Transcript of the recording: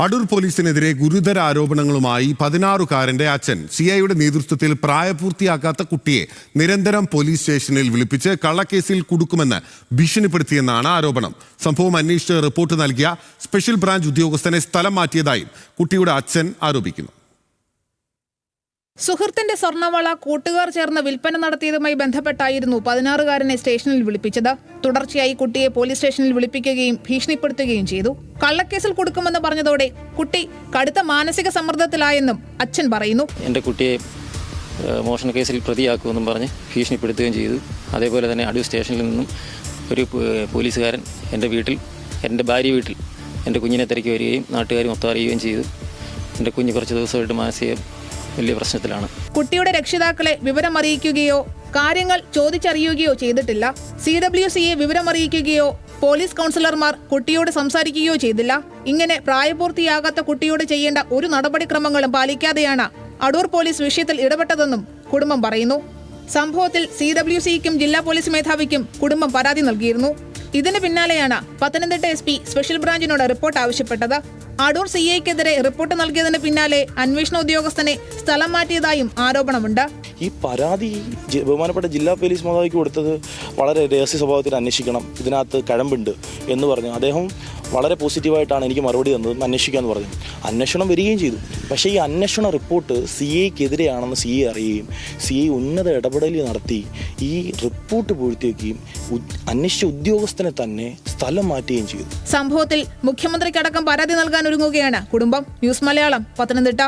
അടൂർ പോലീസിനെതിരെ ഗുരുതര ആരോപണങ്ങളുമായി 16-കാരന്റെ അച്ഛൻ സിഐയുടെ നേതൃത്വത്തിൽ പ്രായപൂർത്തിയാക്കാത്ത കുട്ടിയെ നിരന്തരം പോലീസ് സ്റ്റേഷനിൽ വിളിപ്പിച്ച് കള്ളക്കേസിൽ കുടുക്കുമെന്ന് ഭീഷണിപ്പെടുത്തിയെന്നാണ് ആരോപണം. സംഭവം അന്വേഷിച്ച് റിപ്പോർട്ട് നൽകിയ സ്പെഷ്യൽ ബ്രാഞ്ച് ഉദ്യോഗസ്ഥനെ സ്ഥലം മാറ്റിയതായും കുട്ടിയുടെ അച്ഛൻ ആരോപിക്കുന്നു. സുഹൃത്തിന്റെ സ്വർണ്ണവള കൂട്ടുകാർ ചേർന്ന് വിൽപ്പന നടത്തിയതുമായി ബന്ധപ്പെട്ടായിരുന്നു 16-കാരനെ സ്റ്റേഷനിൽ വിളിപ്പിച്ചത്. തുടർച്ചയായി കുട്ടിയെ പോലീസ് സ്റ്റേഷനിൽ വിളിപ്പിക്കുകയും ഭീഷണിപ്പെടുത്തുകയും ചെയ്തു. കള്ളക്കേസിൽ കൊടുക്കുമെന്ന് പറഞ്ഞതോടെ കുട്ടി കടുത്ത മാനസിക സമ്മർദ്ദത്തിലായെന്നും അച്ഛൻ പറയുന്നു. എൻ്റെ കുട്ടിയെ മോഷണ കേസിൽ പ്രതിയാക്കുമെന്നും പറഞ്ഞ് ഭീഷണിപ്പെടുത്തുകയും ചെയ്തു. അതേപോലെ തന്നെ അടൂർ സ്റ്റേഷനിൽ നിന്നും ഒരു പോലീസുകാരൻ എൻ്റെ ഭാര്യ വീട്ടിൽ എൻ്റെ കുഞ്ഞിനെ തിരക്കി വരികയും നാട്ടുകാർ മൊത്തം അറിയുകയും ചെയ്തു. എൻ്റെ കുഞ്ഞ് കുറച്ച് ദിവസമായിട്ട് മാനസിക വലിയ പ്രശ്നത്തിലാണ്. കുട്ടിയുടെ രക്ഷിതാക്കളെ വിവരമറിയിക്കുകയോ കാര്യങ്ങൾ ചോദിച്ചറിയുകയോ ചെയ്തിട്ടില്ല. CWCയെ വിവരമറിയിക്കുകയോ പോലീസ് കൗൺസിലർമാർ കുട്ടിയോട് സംസാരിക്കുകയോ ചെയ്തില്ല. ഇങ്ങനെ പ്രായപൂർത്തിയാകാത്ത കുട്ടിയോട് ചെയ്യേണ്ട ഒരു നടപടിക്രമങ്ങളും പാലിക്കാതെയാണ് അടൂർ പോലീസ് വിഷയത്തിൽ ഇടപെട്ടതെന്നും കുടുംബം പറയുന്നു. സംഭവത്തിൽ CWCക്കും ജില്ലാ പോലീസ് മേധാവിക്കും കുടുംബം പരാതി നൽകിയിരുന്നു. ഇതിന് പിന്നാലെയാണ് പത്തനംതിട്ട SP സ്പെഷ്യൽ ബ്രാഞ്ചിനോട് റിപ്പോർട്ട് ആവശ്യപ്പെട്ടത്. അടൂർ CIക്കെതിരെ റിപ്പോർട്ട് നൽകിയതിന് പിന്നാലെ അന്വേഷണ ഉദ്യോഗസ്ഥനെ സ്ഥലം മാറ്റിയതായും ആരോപണമുണ്ട്. ഈ പരാതി ബഹുമാനപ്പെട്ട ജില്ലാ പോലീസ് മേധാവിക്ക് കൊടുത്തത് വളരെ രഹസ്യ സ്വഭാവത്തിൽ അന്വേഷിക്കണം, ഇതിനകത്ത് കഴമ്പുണ്ട് എന്ന് പറഞ്ഞു. അദ്ദേഹം വളരെ പോസിറ്റീവായിട്ടാണ് എനിക്ക് മറുപടി തന്നത്. അന്വേഷിക്കാമെന്ന് പറഞ്ഞു. അന്വേഷണം വരികയും ചെയ്തു. പക്ഷേ ഈ അന്വേഷണ റിപ്പോർട്ട് CIക്കെതിരെയാണെന്ന് CI അറിയുകയും CI ഉന്നത ഇടപെടൽ നടത്തി ഈ റിപ്പോർട്ട് പൂഴ്ത്തിവെക്കുകയും അന്വേഷിച്ച ഉദ്യോഗസ്ഥനെ തന്നെ സ്ഥലം മാറ്റുകയും ചെയ്തു. സംഭവത്തിൽ മുഖ്യമന്ത്രിക്കടക്കം പരാതി നൽകാൻ ഒരുങ്ങുകയാണ് കുടുംബം. ന്യൂസ് മലയാളം, പത്തനംതിട്ട.